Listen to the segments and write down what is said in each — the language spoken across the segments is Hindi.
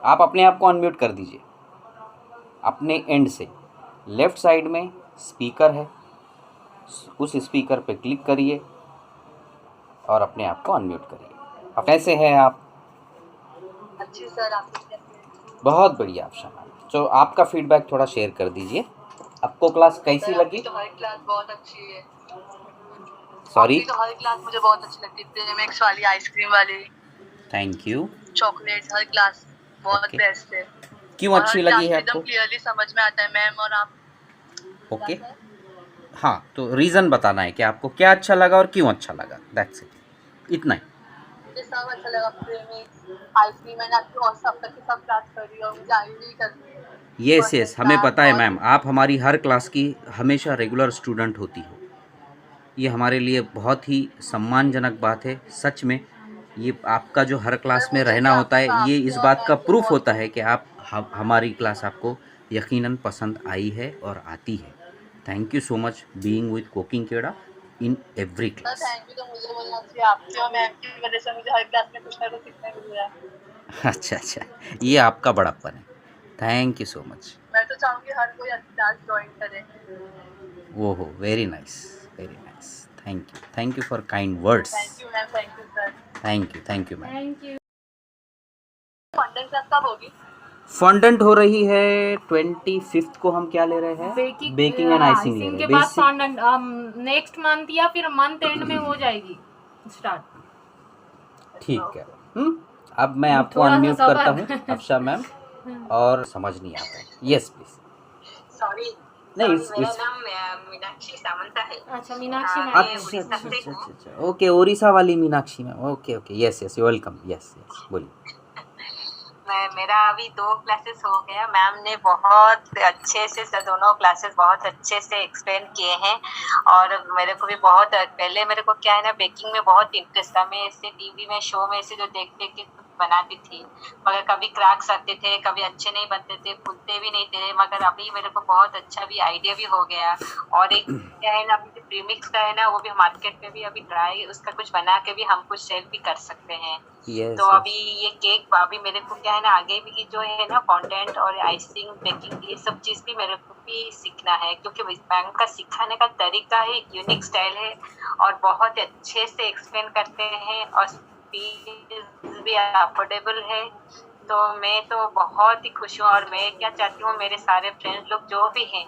आप अपने आप को अनम्यूट कर दीजिए अपने एंड से। लेफ़्ट साइड में स्पीकर है, उस स्पीकर पे क्लिक करिए और अपने आप को अनम्यूट करिए। अब कैसे हैं आप? अच्छी सर, आप बहुत बढ़िया ऑप्शन है। तो आपका फीडबैक थोड़ा शेयर कर दीजिए, आपको क्लास कैसी लगी? तो हर क्लास बहुत अच्छी है। सॉरी, तो हर क्लास मुझे बहुत अच्छी लगती है, प्रीमिक्स वाली, आइसक्रीम वाली, thank you. Chocolates, her class बहुत ओके, बेस्ट है। क्यों और अच्छी हर लगी क्लास है में एकदम आपको? क्लियरली समझ में आता है मैम और आप। ओके, हाँ, तो रीज़न बताना है कि आपको क्या अच्छा लगा और क्यों अच्छा लगा, दैट्स इट, इतना ही। मुझे सब अच्छा लगा, प्रीमिक्स, आइसक्रीम, मैंने आपकी और सब तक की सब क्लास करी और मुझे आगे भी करनी है। येस फर्स्ट येस, हमें क्लास पता है और मैम, आप हमारी हर क्लास की हमेशा रेगुलर स्टूडेंट होती हो। ये हमारे लिए बहुत ही सम्मानजनक बात है, सच में। ये आपका जो हर क्लास सर में मुझे भी रहना होता है, ये आपसे इस और बात का मैम से प्रूफ बहुत होता है कि आप हमारी क्लास आपको यकीनन पसंद आई है और आती है। Thank you so much being with cooking केड़ा in every sir class. Thank you तो मुझे बोलना चाहिए, आपसे और मैम की वजह से मुझे हर क्लास में कुछ ना कुछ सीखने मिल रहा है। अच्छा अच्छा, ये आपका बड़प्पन है। Thank you so much. मैं तो चाहूंगी हर कोई क्लास ज्वाइन करे। ओहो, very nice, very nice. Thank you for kind words. Thank you ma'am, thank you sir. Thank you ma'am. Fondant class कब होगी? फॉन्डेंट हो रही है 25th को। हम क्या ले रहे हैं? बेकिंग एंड आइसिंग ले रहे हैं। के बाद फॉन्डेंट नेक्स्ट मंथ या फिर मंथ एंड में हो जाएगी स्टार्ट। ठीक है। अब मैं आपको थोड़ा सा अनम्यूट करता सबर। हूँ अफशा मैम, और समझ नहीं आता है। Yes please. सॉरी नहीं, मेरा नाम मीनाक्षी सामंता है। अच्छा, मीनाक्षी मैं मैम। अच्छा उड़ीसा अच्छा से अच्छा हूँ। अच्छा, ओके, उड़ीसा वाली Meenakshi ma'am. Okay okay, yes yes, welcome. Yes yes, बोलिए। मेरा अभी 2 क्लासेस हो गया। मैम ने बहुत अच्छे से दोनों क्लासेस बहुत अच्छे से एक्सप्लेन किए हैं और मेरे को भी बहुत पहले मेरे को क्या है ना, बेकिंग में बहुत इंटरेस्ट था। मैं ऐसे टीवी में शो में ऐसे जो देख देख के बनाती थी, मगर कभी क्रैक्स आते थे, कभी अच्छे नहीं बनते थे, फूलते भी नहीं थे। मगर अभी मेरे को बहुत अच्छा भी आइडिया भी हो गया। और एक क्या है ना, अभी प्रीमिक्स का है ना, वो भी मार्केट में भी अभी ट्राई उसका कुछ बना के भी हम कुछ सेल भी कर सकते हैं। यस तो यस। अभी ये केक अभी मेरे को क्या है ना, आगे भी जो है ना फॉन्डेंट और आइसिंग बेकिंग, ये सब चीज भी मेरे को भी सीखना है, क्योंकि मैम का सिखाने का तरीका है, यूनिक स्टाइल है और बहुत अच्छे से एक्सप्लेन करते हैं और फीस भी अफोर्डेबल है। तो मैं तो बहुत ही खुश हूँ और मैं क्या चाहती हूँ, मेरे सारे फ्रेंड्स लोग जो भी हैं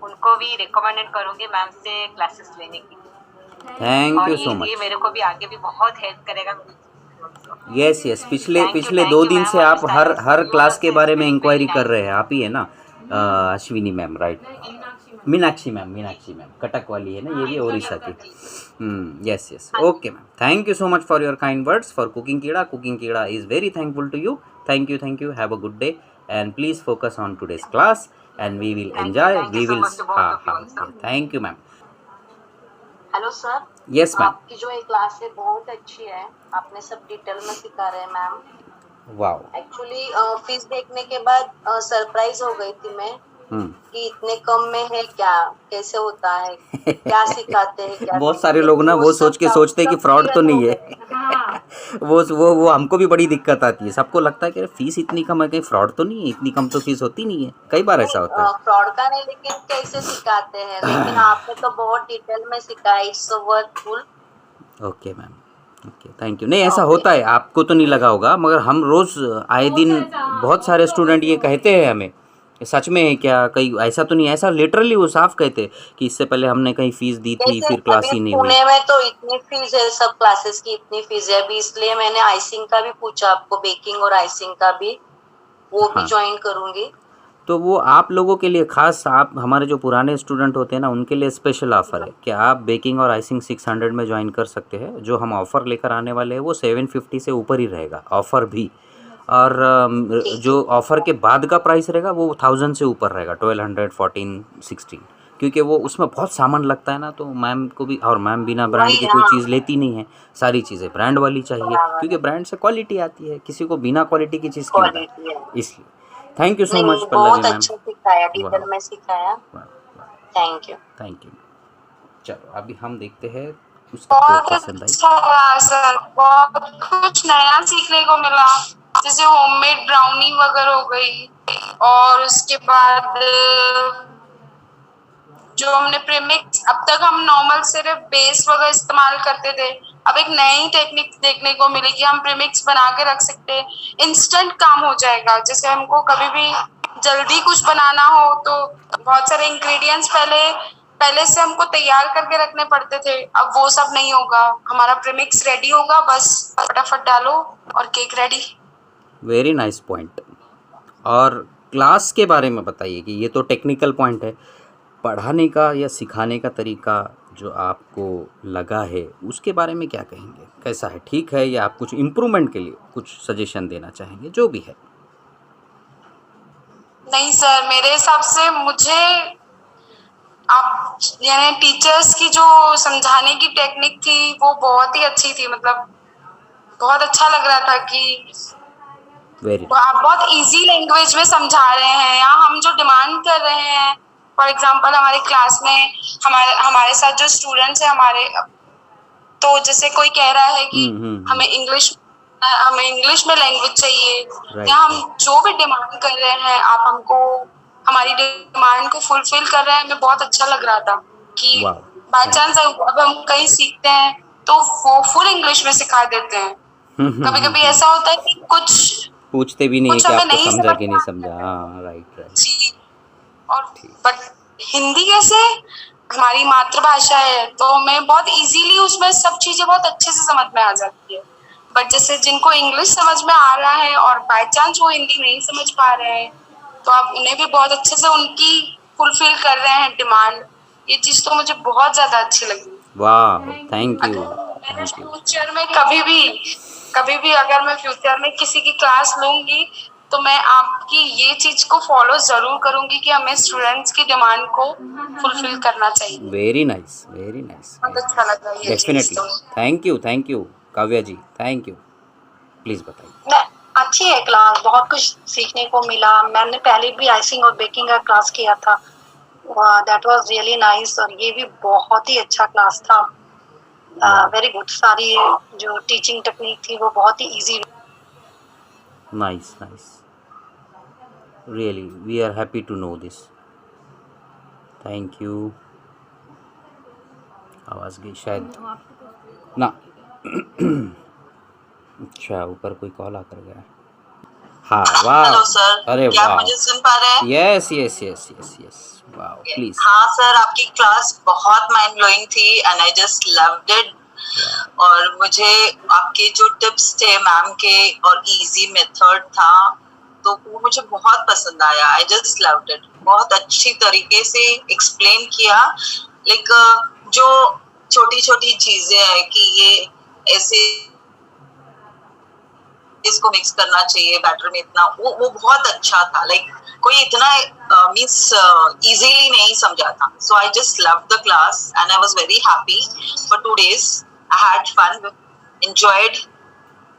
उनको भी रिकमेंड करूँगी मैम से क्लासेस लेने की। थैंक और यू सो ये मच। मेरे को भी आगे भी बहुत हेल्प करेगा। यस यस, पिछले पिछले थैंक 2 यू दिन मैम से और आप हर क्लास के बारे में एक्सप्लेनिंग वेरी इंक्वायरी कर रहे नाइस। हैं। आप ही है ना? Ashwini ma'am, right? Meenakshi ma'am Cuttack वाली है ना, ये भी ओडिशा की। Yes yes, okay ma'am, thank you so much for your kind words for cooking Keeda. Cooking Keeda is very thankful to you. Thank you, have a good day and please focus on today's class and we will enjoy, we will. हाँ हाँ, thank you ma'am. Hello sir, yes ma'am. आपकी जो ये क्लास है बहुत अच्छी है, आपने सब डिटेल में सिखा रहे हैं मैम। वाओ। एक्चुअली फीस देखने के बाद सरप्राइज हो गई थी मैं कि इतने कम में है क्या, कैसे होता है, क्या सिखाते हैं, क्या बहुत नहीं। सारे लोग लेकिन ना वो वो सब सोच के डाउट सोचते हैं कि सब फ्रॉड तो क्लियर हो नहीं है। गए। हाँ, वो हमको भी बड़ी दिक्कत आती है। सबको लगता है कि अरे फीस इतनी कम है, कहीं फ्रॉड तो नहीं है? इतनी कम तो फीस होती नहीं है, कई बार ऐसा होता है। फ्रॉड का नहीं, लेकिन कैसे सिखाते हैं, लेकिन आपने तो बहुत डिटेल में सिखाया, it's worthful. Okay ma'am, okay, thank you. नहीं, ऐसा ओके, होता है, आपको तो नहीं लगा होगा, मगर हम रोज़ आए दिन बहुत सारे स्टूडेंट ये कहते हैं हमें, ये सच में है क्या? कहीं ऐसा तो नहीं? ऐसा लिटरली वो साफ कहते हैं कि इससे पहले हमने कहीं फ़ीस दी थी, जैसे फिर क्लास अभी ही नहीं हुई। पुणे में तो इतनी फीस है, सब क्लासेस की इतनी फीस है अभी, इसलिए मैंने आइसिंग का भी पूछा आपको, बेकिंग और आइसिंग का भी, वो भी हाँ, ज्वाइन करूंगी। तो वो आप लोगों के लिए खास, आप हमारे जो पुराने स्टूडेंट होते हैं ना, उनके लिए स्पेशल ऑफ़र है कि आप बेकिंग और आइसिंग 600 में ज्वाइन कर सकते हैं। जो हम ऑफ़र लेकर आने वाले हैं वो 750 से ऊपर ही रहेगा ऑफ़र भी। और ठीक है। जो ऑफ़र के बाद का प्राइस रहेगा वो 1000 से ऊपर रहेगा, 1200, 14, 16, क्योंकि वो उसमें बहुत सामान लगता है ना। तो मैम को भी, और मैम बिना ब्रांड वही, की कोई हाँ, चीज़ लेती नहीं है, सारी चीज़ें ब्रांड वाली चाहिए, बराबर क्योंकि है, ब्रांड से क्वालिटी आती है, किसी को बिना क्वालिटी की चीज़ क्यों लाए, क्वालिटी है। इसलिए। थैंक यू सो नहीं मच नहीं, पल्लवी बहुत मैम। अच्छा सिखाया, वाह डिटेल में सिखाया। वाह, थैंक यू। Thank you. चलो अभी हम देखते हैं उसकी कोई बहुत पसंद आई। अच्छा रहा सर, बहुत कुछ नया सीखने को मिला। जैसे होममेड ब्राउनी वगैरह हो गई, और उसके बाद जो हमने प्रीमिक्स, अब तक हम नॉर्मल सिर्फ बेस वगैरह इस्तेमाल करते थे, अब एक नई टेक्निक देखने को मिली कि हम प्रीमिक्स बना के रख सकते हैं, इंस्टेंट काम हो जाएगा। जैसे हमको कभी भी जल्दी कुछ बनाना हो तो बहुत सारे इंग्रेडिएंट्स पहले से हमको तैयार करके रखने पड़ते थे, अब वो सब नहीं होगा, हमारा प्रीमिक्स रेडी होगा, बस फटाफट डालो और cake ready. Very nice point. और क्लास के बारे में बताइए कि ये तो टेक्निकल पॉइंट है, पढ़ाने का या सिखाने का तरीका जो आपको लगा है उसके बारे में क्या कहेंगे, कैसा है, ठीक है, या आप कुछ इम्प्रूवमेंट के लिए कुछ सजेशन देना चाहेंगे, जो भी है? नहीं सर, मेरे हिसाब से मुझे आप यानी टीचर्स की जो समझाने की टेक्निक थी वो बहुत ही अच्छी थी, मतलब बहुत अच्छा लग रहा था कि वेरी आप बहुत इजी लैंग्वेज में समझा रहे हैं। यहाँ हम जो डिमांड कर रहे हैं, फॉर एग्जांपल हमारे क्लास में हमारे साथ जो स्टूडेंट्स हैं हमारे, तो जैसे कोई कह रहा है कि हमें इंग्लिश में लैंग्वेज चाहिए, या हम जो भी डिमांड कर रहे हैं आप हमको हमारी डिमांड को फुलफिल कर रहे हैं, हमें बहुत अच्छा लग रहा था कि बाय चांस अब हम कहीं सीखते हैं तो वो फुल इंग्लिश में सिखा देते हैं। कभी कभी ऐसा होता है कि कुछ पूछते भी नहीं है कुछ कि हमें आपको नहीं समझा कि नहीं समझ समझा। हाँ, राइट। जी, और बट हिंदी कैसे हमारी मातृभाषा है तो हमें बहुत इजीली उसमें सब चीजें बहुत अच्छे से समझ में आ जाती है। बट जैसे जिनको इंग्लिश समझ में आ रहा है और बाय चांस वो हिंदी नहीं समझ पा रहे हैं, तो आप उन्हें भी बहुत अच्छे से उनकी फुलफिल कर रहे हैं डिमांड। ये चीज तो मुझे बहुत ज्यादा अच्छी लगी। वाह, थैंक यू। फ्यूचर में कभी भी अगर मैं फ्यूचर में किसी की क्लास लूंगी तो मैं आपकी ये चीज को फॉलो जरूर करूंगी कि हमें स्टूडेंट्स की डिमांड को फुलफिल करना चाहिए। वेरी नाइस, वेरी नाइस, बहुत अच्छा लगा ये definitely. Thank you Kavya ji, thank you. Please बताइए। अच्छी है क्लास, बहुत कुछ सीखने को मिला। मैंने पहले भी आइसिंग और बेकिंग का क्लास किया था, दैट वाज रियली नाइस, और ये भी बहुत ही अच्छा क्लास था। वेरी गुड, सारी जो टीचिंग टेक्निक थी वो बहुत ही easy. Nice, really we are happy to know this. Thank you. आवाज़ गई शायद ना। अच्छा, ऊपर कोई कॉल आकर गया। हाँ, वाह। हेलो सर, अरे क्या वाह, मुझे सुन पा रहे हैं? यस, वाह, प्लीज। हाँ सर, आपकी क्लास बहुत माइंड ब्लोइंग थी and I just loved it. और मुझे आपके जो टिप्स थे मैम के और इजी मेथड था तो वो मुझे बहुत पसंद आया। आई जस्ट लव्ड इट। बहुत अच्छी तरीके से एक्सप्लेन किया। लाइक जो छोटी छोटी चीजें हैं कि ये ऐसे इसको मिक्स करना चाहिए बैटर में इतना, वो बहुत अच्छा था। लाइक कोई इतना मींस इजीली नहीं समझा था। So I just loved the class and I was very happy for 2 days. I had fun, enjoyed,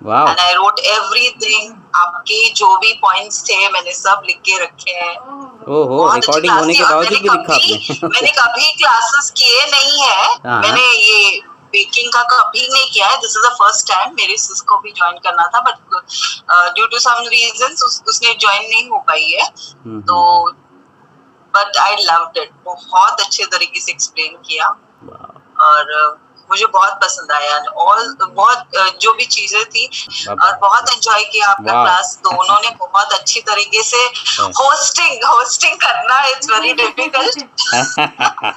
and I wrote everything. आपके जो भी पॉइंट्स थे मैंने सब लिख के रखे हैं। ओहो, रिकॉर्डिंग होने के बावजूद भी लिखा आपने। मैंने कभी क्लासेस किए नहीं है, मैंने ये बेकिंग का कभी नहीं किया है। This is the first time. मेरी सिस को भी ज्वाइन करना था but due to some reasons उसने ज्वाइन नहीं हो पाई है। तो बट आई लव्ड इट। बहुत अच्छे तरीके से एक्सप्लेन किया और मुझे बहुत पसंद आया। और बहुत जो भी चीजें थी और बहुत एंजॉय किया आपका क्लास। दोनों ने बहुत अच्छी तरीके से होस्टिंग करना इट्स वेरी डिफिकल्ट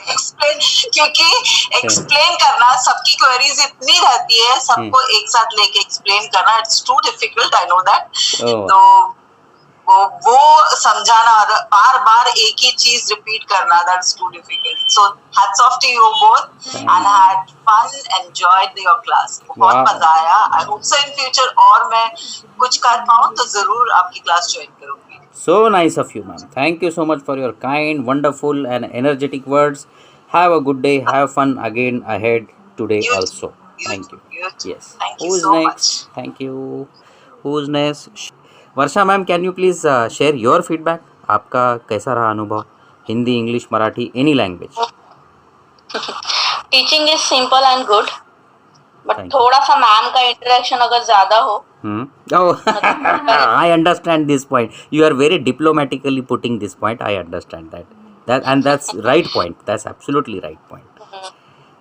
एक्सप्लेन, क्योंकि एक्सप्लेन करना सबकी क्वेरीज इतनी रहती है, सबको एक साथ लेके एक्सप्लेन करना it's too difficult. I know that. तो वो समझाना और बार बार एक ही चीज रिपीट करना, that's too difficult. So hats off to you both and had fun, enjoyed your class. बहुत मजा आया। I hope so in future और मैं कुछ कर पाऊँ तो जरूर आपकी क्लास ज्वाइन करूंगी। So nice of you, ma'am. Thank you so much for your kind, wonderful and energetic words. Have a good day. Have fun again ahead today also. Thank you. Yes. Who's next? Thank you. Who's next? Varsha ma'am, can you please share your feedback? आपका कैसा रहा अनुभव? Hindi, English, Marathi, any language. Teaching is simple and good, but Thank you. थोड़ा सा मैम का इंटरेक्शन अगर ज्यादा हो Oh, I understand this point. You are very diplomatically putting this point. I understand that. And that's right point. That's absolutely right point.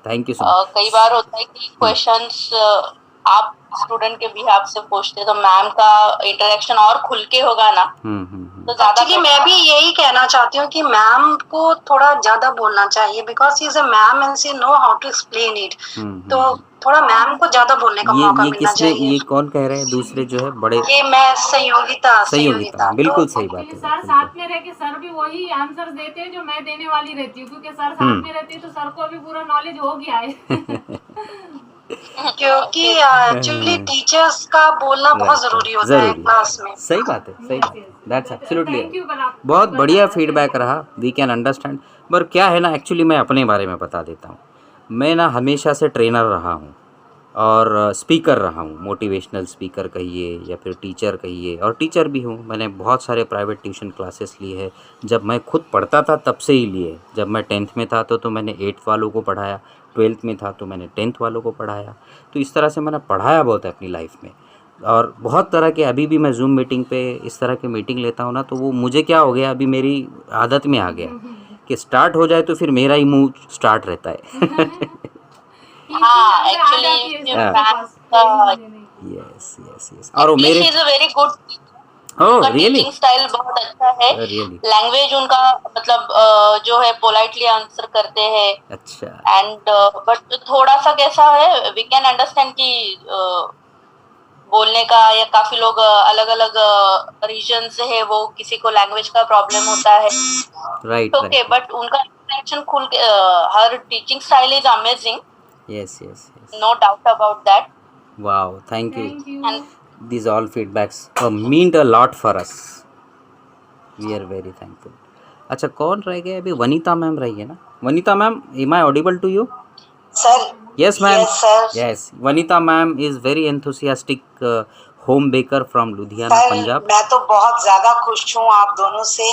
Thank you so much. कई बार होता है कि क्वेश्चंस आप स्टूडेंट के बिहाफ से पूछते तो मैम का इंटरेक्शन और खुल के होगा ना, तो ज्यादा एक्चुअली मैं भी यही कहना चाहती हूँ कि मैम को थोड़ा ज्यादा बोलना चाहिए, because he is a ma'am and she know how to explain it. तो थोड़ा मैम को ज्यादा बोलने का मौका ये मिलना किसने, चाहिए। ये कौन कह रहे हैं दूसरे जो है बड़े? ये मैं संयोगिता, बिल्कुल सही बात क्योंकि है। सर साथ में रह के सर भी वही आंसर देते हैं जो मैं देने वाली रहती हूँ, क्योंकि सर साथ में रहते हैं तो सर को अभी पूरा नॉलेज हो गया है। क्योंकि एक्चुअली टीचर्स का बोलना बहुत जरूरी होता है क्लास में। सही बात है, सही बात है। That's absolutely Thank you, but आप बहुत बढ़िया फीडबैक रहा। We can understand. पर क्या है ना, एक्चुअली मैं अपने बारे में बता देता हूँ। मैं ना हमेशा से ट्रेनर रहा हूँ और स्पीकर रहा हूँ, मोटिवेशनल स्पीकर कहिए या फिर टीचर कहिए, और टीचर भी हूँ। मैंने बहुत सारे प्राइवेट ट्यूशन क्लासेस लिए है। जब मैं खुद पढ़ता था तब से ही लिए। जब मैं 10th में था तो मैंने 8th वालों को पढ़ाया, 12th में था तो मैंने 10th वालों को पढ़ाया। तो इस तरह से मैंने पढ़ाया बहुत है अपनी लाइफ में। और बहुत तरह के, अभी भी मैं जूम मीटिंग पे इस तरह की मीटिंग लेता हूँ ना, तो वो मुझे क्या हो गया, अभी मेरी आदत में आ गया कि स्टार्ट हो जाए तो फिर मेरा ही मुंह स्टार्ट रहता है। हाँ एक्चुअली यस यस यस। और वो मेरे is a very good, oh really, teaching style बहुत अच्छा है। रियली, लैंग्वेज उनका मतलब जो है पोलाइटली आंसर करते हैं। अच्छा। एंड बट थोड़ा सा कैसा है, वी कैन अंडरस्टैंड कि बोलने का, या काफी लोग अलग अलग रीजन से है, वो किसी को लैंग्वेज का प्रॉब्लम होता है, राइट ओके, बट उनका इंटरेक्शन खुल के, हर teaching style is amazing, yes yes yes. No doubt about that. Wow, thank you. Thank you. And These all feedbacks mean a lot for us. We are very thankful. अच्छा, कौन रह गए अभी? वनीता मैम रही है ना? Vanita ma'am, am I audible to you? Sir. Yes ma'am. Yes sir. Yes, Vanita ma'am is very enthusiastic home baker from Ludhiana, sir Punjab. मैं तो बहुत ज्यादा खुश हूँ आप दोनों से,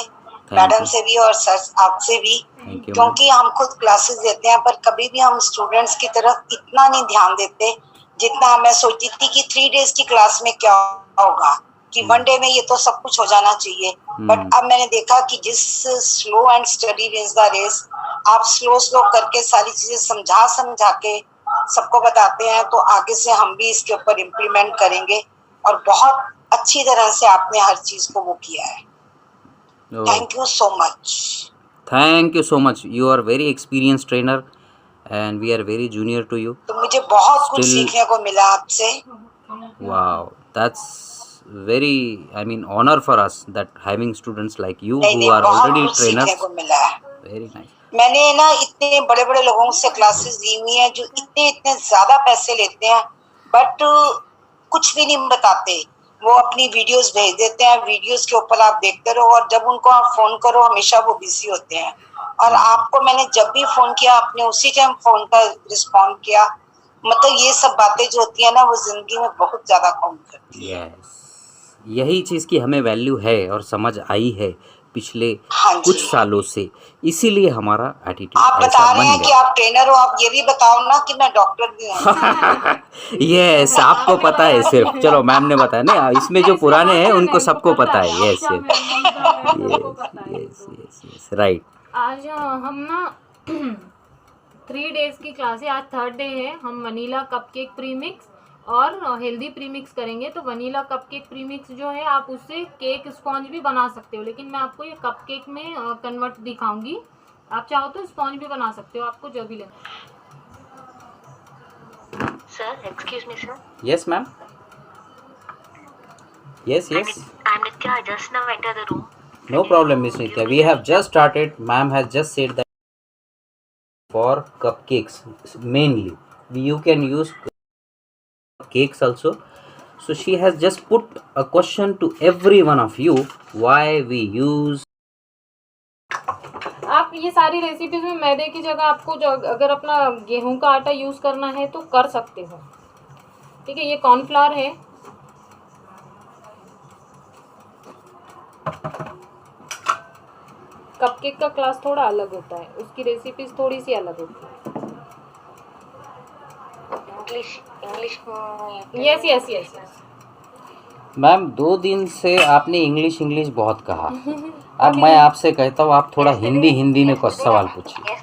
मैडम से भी और सर आपसे भी, Thank you, क्योंकि हम खुद क्लासेस देते हैं पर कभी भी हम स्टूडेंट्स की तरफ इतना नहीं ध्यान देते जितना मैं सोचती थी कि 3 days की क्लास में क्या होगा, कि 1 day में ये तो सब कुछ हो जाना चाहिए। बट अब मैंने देखा कि जिस slow and steady wins the race, आप स्लो करके सारी चीजें समझा के सबको बताते हैं, तो आगे से हम भी इसके ऊपर इम्प्लीमेंट करेंगे। और बहुत अच्छी तरह से आपने हर चीज को वो किया है। Oh, thank you so much. thank you so much. You are very experienced trainer and we are very junior to you. तो मुझे बहुत कुछ Still- सीखने को मिला आपसे। Wow, that's very, I mean, honor for us that having students like you नहीं who नहीं, are बहुत already कुछ सीखने trainers. को मिला है। Very nice. मैंने ना इतने बड़े बड़े लोगों से क्लासेस दी हुई हैं जो इतने ज्यादा पैसे लेते हैं, बट कुछ भी नहीं बताते। वो अपनी वीडियोस भेज देते हैं, वीडियोस के ऊपर आप देखते रहो, और जब उनको आप फोन करो हमेशा वो बिजी होते हैं। और आपको मैंने जब भी फोन किया आपने उसी टाइम फोन का रिस्पॉन्ड किया। मतलब ये सब बातें जो होती है ना, वो जिंदगी में बहुत ज्यादा काउंट करती है। यस, यही चीज़ की हमें वैल्यू है और समझ आई है पिछले हाँ जी। कुछ सालों से, इसीलिए हमारा एटीट्यूड आप बता ऐसा रहे हैं बन कि गया। आप ट्रेनर हो, आप ये भी बताओ ना कि मैं डॉक्टर भी हूँ। यस, आपको पता है सिर्फ, चलो मैम ने बताया ना, इसमें जो पुराने हैं उनको सबको पता है। Yes yes yes yes, right. आज हम ना 3 days की क्लास है, आज 3rd day है। हम वनीला कपकेक प्रीमिक्स और हेल्दी प्रीमिक्स करेंगे। तो वनीला कपकेक प्रीमिक्स जो है आप उससे केक स्पॉन्ज भी बना सकते हो, लेकिन मैं आपको ये कपकेक में कन्वर्ट दिखाऊंगी। आप चाहो तो स्पॉन्ज भी बना सकते हो, आपको जो भी लेना। Sir, excuse me, sir. Yes ma'am, yes yes, I'm Nitya. I just now entered the room. No problem miss Nitya, we have just started. Ma'am has just said that for cupcakes mainly you can use cakes also. So she has just put a question to every one of you, why we use. आप ये सारी रेसिपीज में मैदे की जगह आपको जो अगर अपना गेहूं का आटा यूज़ करना है तो कर सकते हो, ठीक है। ये कॉर्नफ्लावर है, कपकेक का क्लास थोड़ा अलग होता है, उसकी रेसिपीज थोड़ी सी अलग होती है। English. English yes yes yes yes. Ma'am 2 दिन से आपने इंग्लिश बहुत कहा। अब मैं आपसे कहता हूँ आप थोड़ा हिंदी में कुछ सवाल पूछिए।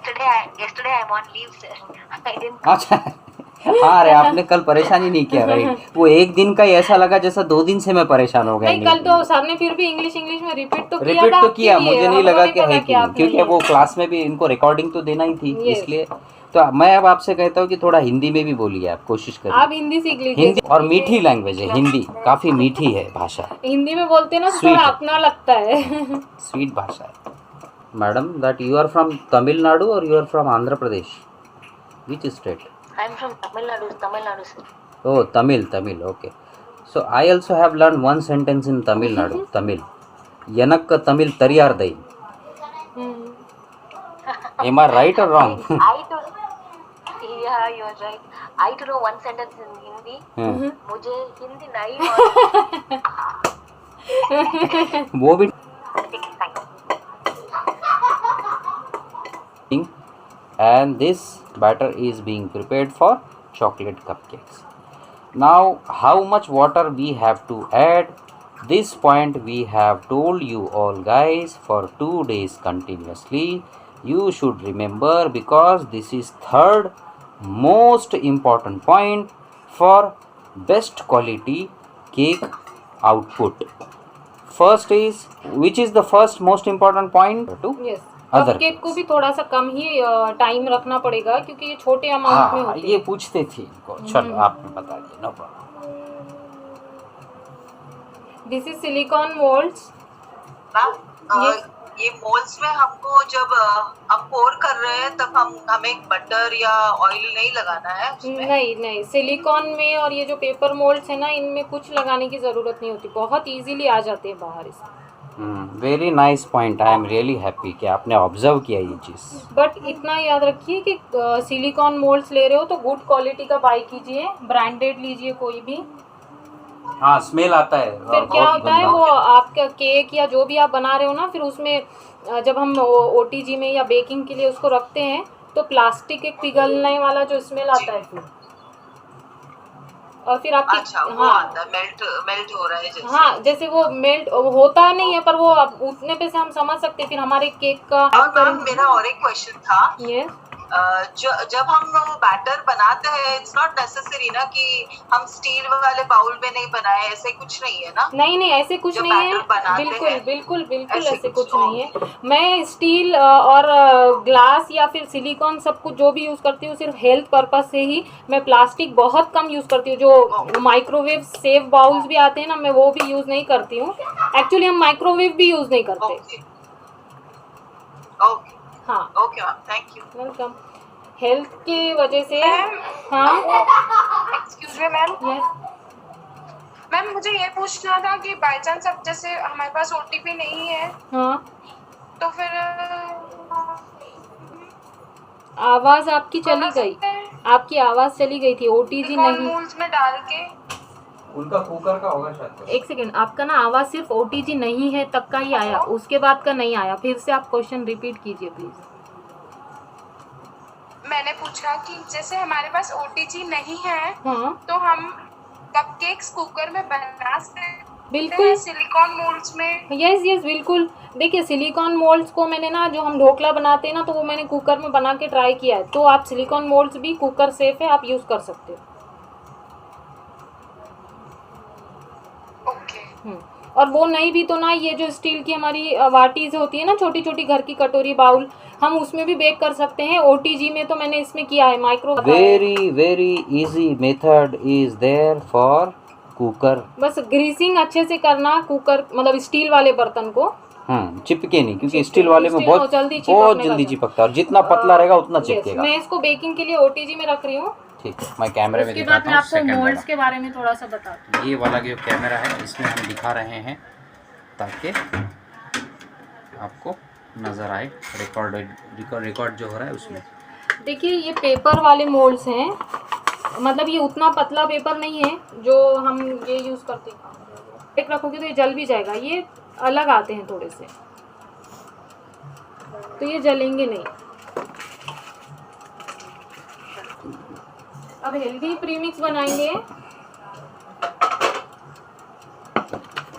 yesterday I'm on leave, sir. I didn't. अच्छा हाँ अरे आपने कल परेशान ही नहीं किया राइट। वो एक दिन का ही ऐसा लगा जैसा 2 दिन से मैं परेशान हो गया। नहीं कल तो सर ने फिर भी इंग्लिश में रिपीट तो किया मुझे नहीं लगा कि है कि नहीं, क्योंकि वो क्लास में भी इनको रिकॉर्डिंग तो देना ही थी इसलिए। तो मैं अब आपसे कहता हूँ कि थोड़ा हिंदी में भी बोलिए, आप कोशिश करिए। आप हिंदी सीख लीजिए। हिंदी और मीठी लैंग्वेज है हिंदी, काफ़ी मीठी है भाषा। हिंदी में बोलते ना तो थोड़ा अपना लगता है। स्वीट भाषा है। Madam that you are from Tamil Nadu और you are from Andhra Pradesh, which state? I'm from Tamil Nadu, sir. Oh, Tamil, okay. So I also have learned one sentence in Tamil Nadu, Tamil. Yanakka Tamil Tariyardai. Am I right or wrong? Yeah, you're right. I to know one sentence in Hindi. मुझे हिंदी नहीं और वो भी and this batter is being prepared for chocolate cupcakes. Now how much water we have to add? This point we have told you all guys for 2 days continuously. You should remember because this is third most important point for best quality cake output. First is, which is the first most important point? Yes Other cake को भी थोड़ा सा कम ही टाइम रखना पड़ेगा क्योंकि ये छोटे अमाउंट में हाँ होते ये पूछते थे इनको। चलो आपने बता दिया, no problem. This is silicone moulds. ये मोल्ड्स में हमको जब हम पोर कर रहे हैं तब हमें बटर या ऑयल नहीं लगाना है उसमें? नहीं सिलिकॉन में और ये जो पेपर मोल्ड्स है ना इनमें कुछ लगाने की ज़रूरत नहीं होती, बहुत इजीली आ जाते हैं बाहर इसमें। Very nice point, I am really happy कि आपने ऑब्जर्व किया ये चीज़। बट इतना याद रखिए कि सिलिकॉन मोल्ड्स ले रहे हो तो गुड क्वालिटी का बाय कीजिए, ब्रांडेड लीजिए कोई भी। हाँ स्मेल आता है। फिर क्या होता है वो आपका केक या जो भी आप बना रहे हो ना, फिर उसमें जब हम ओटीजी में या बेकिंग के लिए उसको रखते हैं तो प्लास्टिक एक पिघलने वाला जो स्मेल आता है फिर, और फिर आपकी अच्छा, वो आता है मेल्ट हो रहा है जैसे। हाँ जैसे वो मेल्ट होता नहीं है पर वो उठने पे से हम समझ सकते हैं फिर हमारे केक का। और मैम मेरा और एक क्वेश्चन था, ये जब हम वो बैटर बनाते हैं इट्स नॉट नेसेसरी ना कि हम स्टील वाले बाउल में नहीं बनाए, ऐसे कुछ नहीं है ना? नहीं ऐसे कुछ नहीं है, बिल्कुल ऐसे कुछ नहीं है। मैं स्टील और ग्लास या फिर सिलिकॉन सब कुछ जो भी यूज़ करती हूँ सिर्फ हेल्थ पर्पज से ही। मैं प्लास्टिक बहुत कम यूज़ करती हूँ, जो माइक्रोवेव सेफ बाउल्स भी आते हैं ना मैं वो भी यूज़ नहीं करती हूँ। एक्चुअली हम माइक्रोवेव भी यूज़ नहीं करते। ओके हाँ okay ma'am, thank you. Welcome. Health की वजह से हाँ excuse me ma'am. Yes ma'am मुझे ये पूछना था कि बाय चांस अब जैसे हमारे पास ओटीपी नहीं है हाँ तो फिर आवाज़ आपकी चली गई, आपकी आवाज़ चली गई थी। ओटीजी नहीं, मोल्ड्स में डाल के उनका कुकर का होगा शायद। एक सेकेंड, आपका ना आवाज़ सिर्फ ओटीजी नहीं है तक का ही आया, उसके बाद का नहीं आया। फिर से आप क्वेश्चन रिपीट कीजिए प्लीज। मैंने पूछा कि जैसे हमारे पास ओटीजी नहीं है हाँ तो हम कपकेक्स कुकर में बना सकते हैं बिल्कुल, सिलिकॉन मोल्ड्स में? यस बिल्कुल। देखिए सिलिकॉन मोल्ड्स को मैंने ना, जो हम ढोकला बनाते हैं ना तो वो मैंने कुकर में बना के ट्राई किया है। तो आप सिलिकॉन मोल्ड्स भी कुकर सेफ है, आप यूज़ कर सकते हो। और वो नहीं भी तो ना ये जो स्टील की हमारी वाटीज होती है ना, छोटी छोटी घर की कटोरी बाउल, हम उसमें भी बेक कर सकते हैं। ओटीजी में तो मैंने इसमें किया है micro. Very easy method is there for cooker. बस ग्रीसिंग अच्छे से करना कुकर, मतलब स्टील वाले बर्तन को। चिपके नहीं, क्योंकि स्टील वाले में बहुत जल्दी चिपकता है और जितना पतला रहेगा उतना चिपकेगा। मैं इसको बेकिंग के लिए ओटीजी में रख रही हूँ। ठीक है, मैं कैमरे में दिखाता हूँ। मैं आपको मोल्ड्स के बारे में थोड़ा सा बताती हूँ। ये वाला जो कैमरा है इसमें हम दिखा रहे हैं ताकि आपको नज़र आए रिकॉर्ड जो हो रहा है उसमें। देखिए ये पेपर वाले मोल्ड्स हैं, मतलब ये उतना पतला पेपर नहीं है जो हम ये यूज़ करते हैं। एक रखोगे तो ये जल भी जाएगा, ये अलग आते हैं थोड़े से, तो ये जलेंगे नहीं। अब हेल्दी प्रीमिक्स बनाएंगे।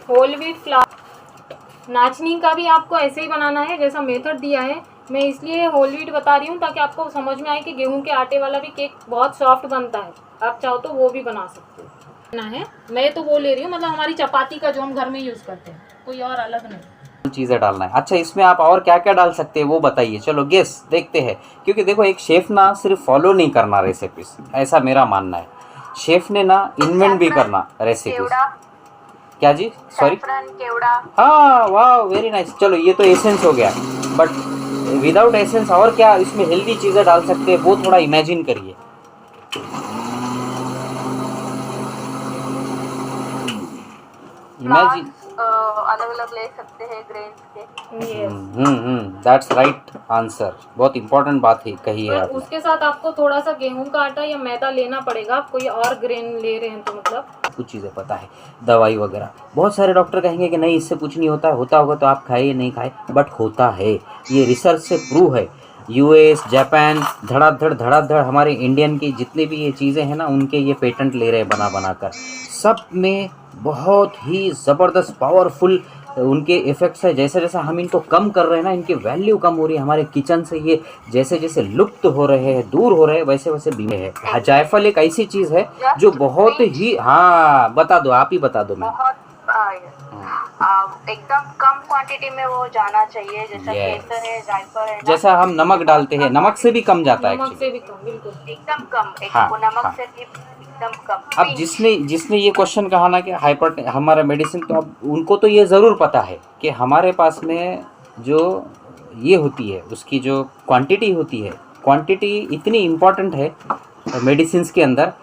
होल व्हीट फ्लावर नाचनी का भी आपको ऐसे ही बनाना है जैसा मेथड दिया है। मैं इसलिए होल व्हीट बता रही हूँ ताकि आपको समझ में आए कि गेहूं के आटे वाला भी केक बहुत सॉफ्ट बनता है। आप चाहो तो वो भी बना सकते हो ना है। मैं तो वो ले रही हूँ मतलब हमारी चपाती का जो हम घर में यूज़ करते हैं, कोई और अलग नहीं चीज़ें डालना है। अच्छा, इसमें आप और क्या क्या डाल सकते हैं वो बताइए। चलो गेस देखते हैं, क्योंकि देखो एक शेफ ना सिर्फ फॉलो नहीं करना रेसिपीज, ऐसा मेरा मानना है। शेफ ने ना इन्वेंट भी करना रेसिपीज। क्या जी? सॉरी, केवड़ा। हाँ, वाह, वेरी नाइस। चलो ये तो एसेंस हो गया, बट विदाउट एसेंस और क्या इसमें हेल्दी चीज़ें डाल सकते हैं वो थोड़ा इमेजिन करिए। इमेजिन अलग अलग ले सकते हैं ग्रेन्स के। That's right answer. बहुत इंपॉर्टेंट बात ही कही है पर आपने। उसके साथ आपको थोड़ा सा गेहूं का आटा या मैदा लेना पड़ेगा। आप कोई और ग्रेन ले रहे हैं तो मतलब कुछ चीज़ें पता है, दवाई वगैरह। बहुत सारे डॉक्टर कहेंगे कि नहीं इससे कुछ नहीं होता, होता होगा तो आप खाइए नहीं खाए, बट होता है, ये रिसर्च से प्रूव है। यूएस, जापान, धड़ाधड़ हमारे इंडियन की जितनी भी ये चीज़ें हैं ना, उनके ये पेटेंट ले रहे हैं बना कर। सब में बहुत ही ज़बरदस्त पावरफुल उनके इफ़ेक्ट्स है। जैसे जैसे हम इनको कम कर रहे हैं ना, इनकी वैल्यू कम हो रही है हमारे किचन से। ये जैसे जैसे लुप्त हो रहे हैं, दूर हो रहे हैं, वैसे वैसे बीमे है। जायफल एक ऐसी चीज़ है जो बहुत ही, हाँ बता दो, आप ही बता दो। मैं एकदम कम क्वांटिटी में वो जाना चाहिए, जैसा केसर है, जायफल है, जैसा हम नमक डालते हैं, नमक से भी कम जाता है नमक से एक्चुअली। भी कम, बिल्कुल एकदम कम। हाँ, वो नमक हाँ। से भी एकदम कम। अब जिसने ये क्वेश्चन कहा ना कि हाइपर हमारा मेडिसिन, तो अब उनको तो ये ज़रूर पता है कि हमारे पास में जो ये होती है उसकी जो क्वांटिटी होती है, क्वांटिटी इतनी इम्पॉर्टेंट है मेडिसिन के अंदर।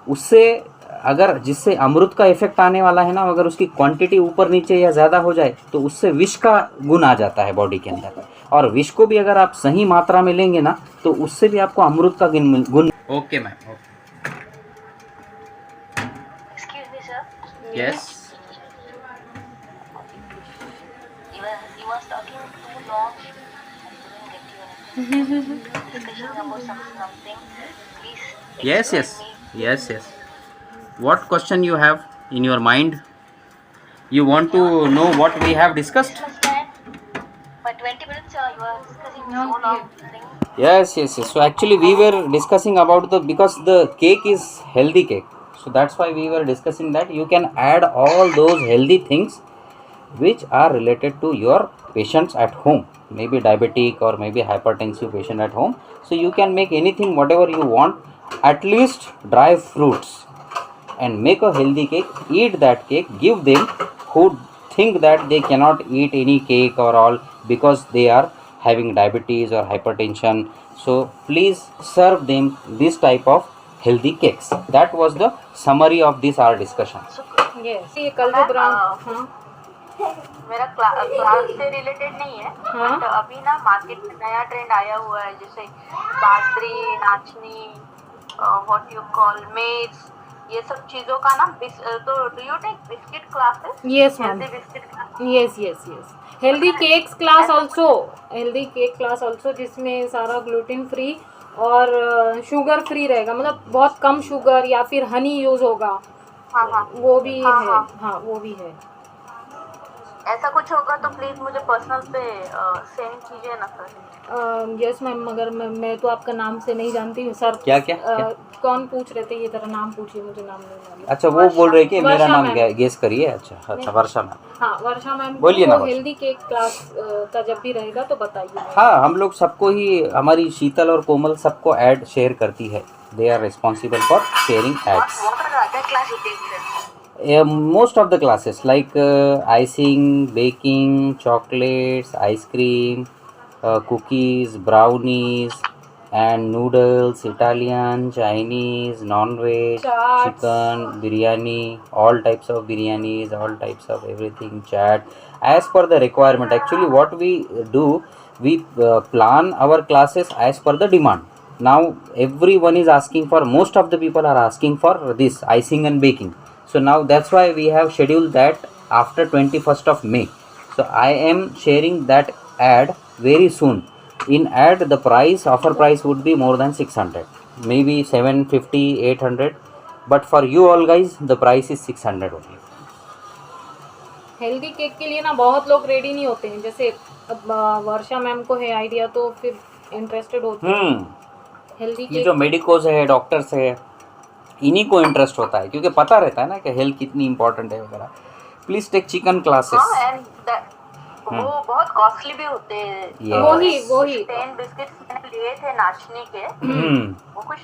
उससे अगर जिससे अमृत का इफेक्ट आने वाला है ना, अगर उसकी क्वांटिटी ऊपर नीचे या ज़्यादा हो जाए तो उससे विष का गुण आ जाता है बॉडी के अंदर। और विष को भी अगर आप सही मात्रा में लेंगे ना, तो उससे भी आपको अमृत का गुण। Okay ma'am, okay. Excuse me, sir. Yes, You was talking too long. I couldn't get you anything. Discussion about something. Please. yes, explain yes, me. yes, yes. What question you have in your mind? You want to know what we have discussed? Understand? For 20 minutes, you were discussing so long thing. Yes, yes, yes. So actually we were discussing about because the cake is healthy cake. So that's why we were discussing that you can add all those healthy things which are related to your patients at home. Maybe diabetic or maybe hypertensive patient at home. So you can make anything, whatever you want, at least dry fruits. And make a healthy cake, eat that cake, give them who think that they cannot eat any cake or all because they are having diabetes or hypertension. So please serve them this type of healthy cakes. That was the summary of this our discussion. Yes. ये कल जो ब्राउन, हाँ मेरा क्लास से रिलेटेड नहीं है, हाँ। बट अभी ना मार्केट में नया ट्रेंड आया हुआ है, जैसे बाजरी, नाचनी, व्हाट यू कॉल मेज, ये सब चीजों का ना तो do you take biscuit classes? Yes ma'am, healthy biscuit class. Yes yes yes. Healthy cakes class also, healthy cake class also, जिसमें सारा ग्लूटेन फ्री और शुगर फ्री रहेगा, मतलब बहुत कम शुगर या फिर हनी यूज़ होगा। हाँ हाँ, वो भी हाँ, है। हाँ। हाँ वो भी है। ऐसा कुछ होगा तो प्लीज मुझे पर्सनल पे सेंड कीजिए ना सर। यस मैम, मगर मैं तो आपका नाम से नहीं जानती हूँ सर। क्या क्या, क्या? कौन पूछ रहे थे? ये तरह नाम पूछिए, मुझे नाम नहीं मालूम। अच्छा, वो बोल रहे कि मेरा वर्षा नाम मैम। गेस करिए। अच्छा अच्छा, वर्षा मैम। हाँ वर्षा मैम, बोलिए ना, वो वर्षा। हेल्दी केक क्लास का जब भी रहेगा तो बताइए। हाँ, हम लोग सबको ही, हमारी शीतल और कोमल सबको ऐड शेयर करती है। They are responsible for sharing ads. What are the other class you take then? Most of the classes like icing, baking, chocolates, ice cream, cookies, brownies, and noodles, Italian, Chinese, non-veg, Chaats. chicken, biryani, all types of biryanis, all types of everything, chat. As per the requirement, actually what we do, we plan our classes as per the demand. Now everyone is asking for, most of the people are asking for this icing and baking. So now that's why we have scheduled that after 21st of May. So I am sharing that ad very soon. In ad, the price, offer price would be more than 600. May be 750, 800, but for you all guys the price is 600 only. Healthy cake के लिए ना बहुत लोग रेडी नहीं होते हैं, जैसे अब वर्षा मैम को है आइडिया तो फिर इंटरेस्टेड होते हैं हेल्दी ये केक. जो मेडिकोज है, डॉक्टर्स है, इन्हीं को इंटरेस्ट होता है क्योंकि पता रहता है ना कि हेल्थ कितनी इंपॉर्टेंट है वगैरह. Please take chicken classes. हाँ एंड वो बहुत कॉस्टली भी होते हैं. Yes. वही 10 बिस्किट्स मैंने लिए थे नाचनी के, वो कुछ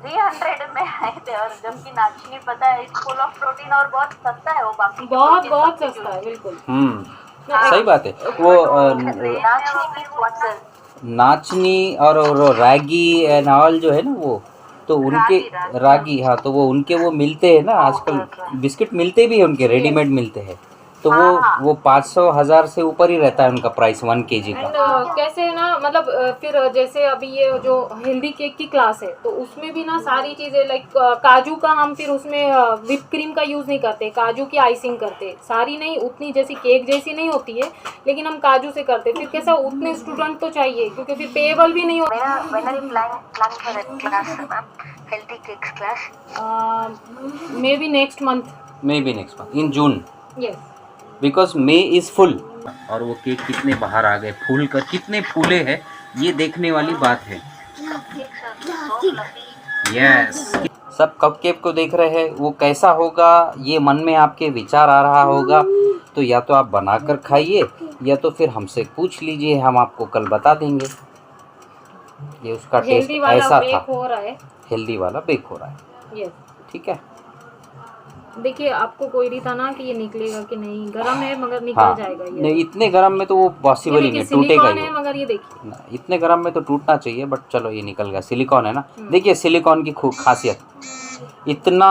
300 में आए थे, और जबकि नाचनी पता है इज फुल ऑफ प्रोटीन और बहुत सस्ता है वो, बाकी के बहुत protein बहुत substitute सस्ता है बिल्कुल. सही बात है. वो नाचनी means what sir? नाचनी और रागी एंड ऑल जो है ना वो, तो उनके रागी, हाँ, तो वो उनके वो मिलते हैं ना आजकल. बिस्किट मिलते भी हैं उनके, रेडीमेड मिलते हैं, तो वो 500-1000 से ऊपर ही रहता है उनका प्राइस 1 kg एंड का. कैसे है ना, मतलब फिर जैसे अभी ये जो हेल्दी केक की क्लास है तो उसमें भी ना सारी चीज़ें लाइक काजू का हम फिर उसमें व्हिप क्रीम का यूज़ नहीं करते, काजू की आइसिंग करते. सारी नहीं, उतनी जैसी केक जैसी नहीं होती है लेकिन हम काजू से करते. फिर कैसा, उतने स्टूडेंट तो चाहिए क्योंकि फिर पेएबल भी नहीं होता. When are you planning for that class, ma'am? Healthy cakes class? May be next month. May be next month in June, yes. Because may is full. और वो केक कितने बाहर आ गए, फूल कर कितने फूले हैं, ये देखने वाली बात है. Cupcakes are so fluffy. Yes, सब कपकेक को देख रहे हैं, वो कैसा होगा ये मन में आपके विचार आ रहा होगा, तो या तो आप बनाकर खाइए या तो फिर हमसे पूछ लीजिए, हम आपको कल बता देंगे. ये उसका टेस्ट हेल्दी वाला ऐसा बेक था. हो रहा है. हेल्दी वाला बेक हो रहा है. यस. ठीक है. देखिए आपको कोई नहीं था ना कि ये निकलेगा कि नहीं, गरम है मगर निकल हाँ, जाएगा ये. नहीं इतने गर्म में तो वो पॉसिबल ही नहीं, टूटेगा सिलिकॉन ही है वो. मगर ये देखिए. ना, इतने गर्म में तो टूटना चाहिए, बट चलो ये निकल गया. सिलिकॉन है ना, देखिए सिलिकॉन की खूब खासियत, इतना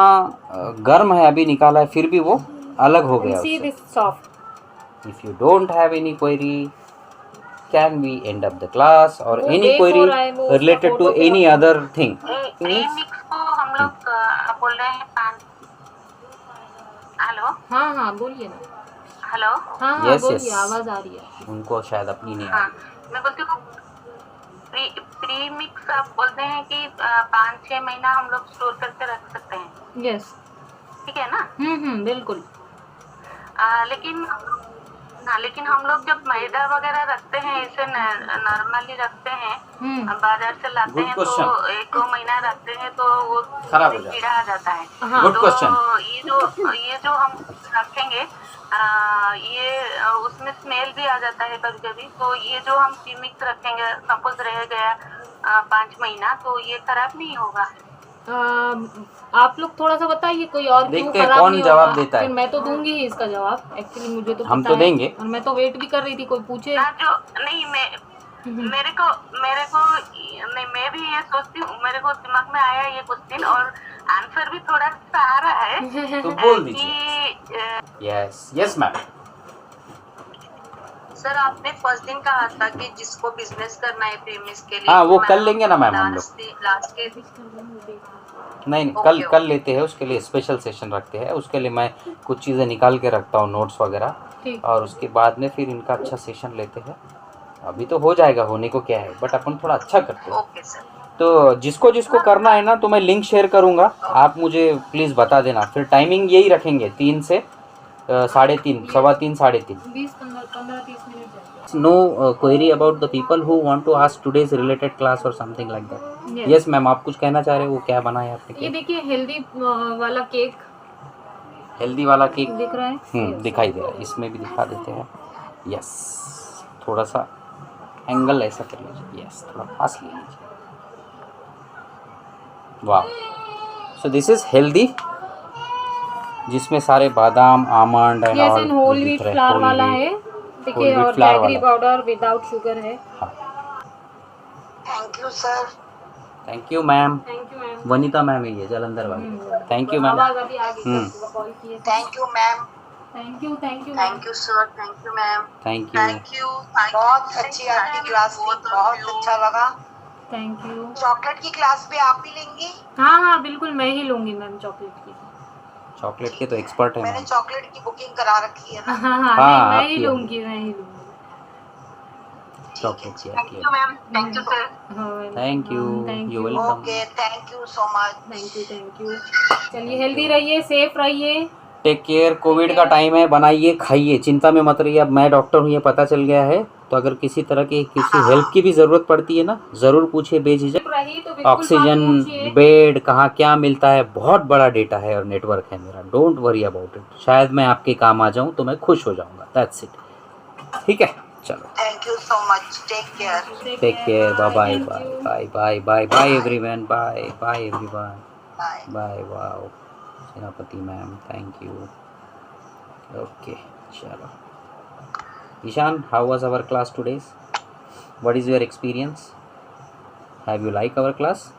गर्म है, अभी निकाला है फिर भी वो अलग हो गया सी उससे. This soft. If you don't have any query, can we end up the class or वो any bake हो query रहा है, वो उसका related to photo भी any other thing? मिक्स को हम लोग बोल रहे हैं 5. हेलो हाँ बोलिए ना. हेलो, हाँ Yes, बोलिए, yes. आवाज़ आ रही है. उनको शायद अपनी नहीं आ हाँ रही. मैं बोलती हूँ प्री मिक्स आप बोलते हैं कि 5-6 महीना हम लोग स्टोर करके रख सकते हैं, यस. ठीक है ना? बिल्कुल. लेकिन हम लोग जब मैदा वगैरह रखते हैं, इसे नॉर्मली रखते हैं, बाजार से लाते Good हैं question. तो 1-2 महीना रखते हैं तो वो खराब हो जाता है. कीड़ा आ जाता है. हाँ. Good तो question. ये जो हम रखेंगे ये उसमें स्मेल भी आ जाता है कभी कभी, तो ये जो हम प्रीमिक्स रखेंगे, सपोज रह गया 5 महीना, तो ये खराब नहीं होगा. आप लोग थोड़ा सा बताइए कोई और क्यों देखते हैं खराब कौन नहीं जवाब होगा. देता है. फिर मैं तो दूंगी ही इसका जवाब, एक्चुअली मुझे तो हम पता तो है. देंगे. और मैं तो वेट भी कर रही थी कोई पूछे. ना जो नहीं मेरे को नहीं, मैं भी ये सोचती हूँ, मेरे को दिमाग में आया ये क्वेश्चन और आंसर भी थोड़ा सा आ रहा है. तो बोल दीजिए. कि यस मैम. सर आपने फर्स्ट दिन कहा था कि जिसको बिजनेस करना है प्रीमिस के लिए, हाँ, वो तो कल लेंगे ना मैम हम लोग. लास्ट के नहीं Okay, कल लेते हैं, उसके लिए स्पेशल सेशन रखते हैं. उसके लिए मैं कुछ चीज़ें निकाल के रखता हूँ, नोट्स वगैरह, ठीक. और उसके बाद में फिर इनका अच्छा सेशन लेते हैं. अभी तो हो जाएगा, होने को क्या है, बट अपन थोड़ा अच्छा करते हैं. Okay sir. तो जिसको करना है ना, तो मैं लिंक शेयर करूँगा, आप मुझे प्लीज़ बता देना. फिर टाइमिंग यही रखेंगे 3 से 3:30, 3:15, 3:30. 20-15-30 मिनट जाएगा. No query about the people who want to ask today's related class or something like that. Yes ma'am, आप कुछ कहना चाह रहे हो, वो क्या बनाया आपने? ये देखिए हेल्दी वाला केक. हेल्दी वाला केक दिख रहा है. दिखाई दे रहा है, इसमें भी दिखा देते हैं. यस, थोड़ा सा एंगल ऐसा कर लीजिए. यस, थोड़ा पास ले लीजिए. वाह. सो दिस इज हेल्दी, जिसमें सारे बादाम, almond and yes, all and whole wheat flour वाला है. देखिए, wheat और flour जैगरी वाला. पाउडर विदाउट शुगर है. Thank you sir. Thank you ma'am. Thank you ma'am. Vanita ma'am ही है, जलंधर वाली. Thank you ma'am. आवाज़ अभी आ गई, कॉल किए. Thank you ma'am. Thank you thank you sir. Thank you ma'am. Thank you. Thank you. बहुत अच्छी आपकी क्लास थी, बहुत अच्छा लगा. Thank you. चॉकलेट की क्लास भी आप ही लेंगी? हाँ बिल्कुल, मैं ही लूँगी मैम चॉकलेट की. चॉकलेट के तो एक्सपर्ट है मैंने मैम. चॉकलेट की बुकिंग करा रखी है ना. हाँ हाँ, मैं आप ही ही लूँगी. चॉकलेट शेयर थैंक किया। You ma'am, thank you sir. Thank you, thank you you. Welcome. Okay, thank you so much. Thank you. चलिए हेल्दी रहिए, सेफ रहिए। Take care. कोविड का टाइम है, बनाइए खाइए, चिंता में मत रहिए। अब मैं डॉक्टर हूँ ये पता चल गया है, तो अगर किसी तरह की किसी हेल्प की भी ज़रूरत पड़ती है ना, ज़रूर पूछिए बेझिझक। रही तो बिल्कुल ऑक्सीजन, बात पूछिए। बेड कहाँ क्या मिलता है, बहुत बड़ा डेटा है और नेटवर्क है मेरा, डोंट वरी अबाउट इट। शायद मैं आपके काम आ जाऊँ तो मैं खुश हो जाऊँगा, दैट्स इट। ठीक है, चलो, thank you so much, take care. Take care, bye bye Thank bye you. Bye bye bye bye everyone, bye bye everyone, bye. Bye. Wow, Senapati ma'am, thank you. Okay, चलो। Ishaan, how was our class today? What is your experience? Have you like our class?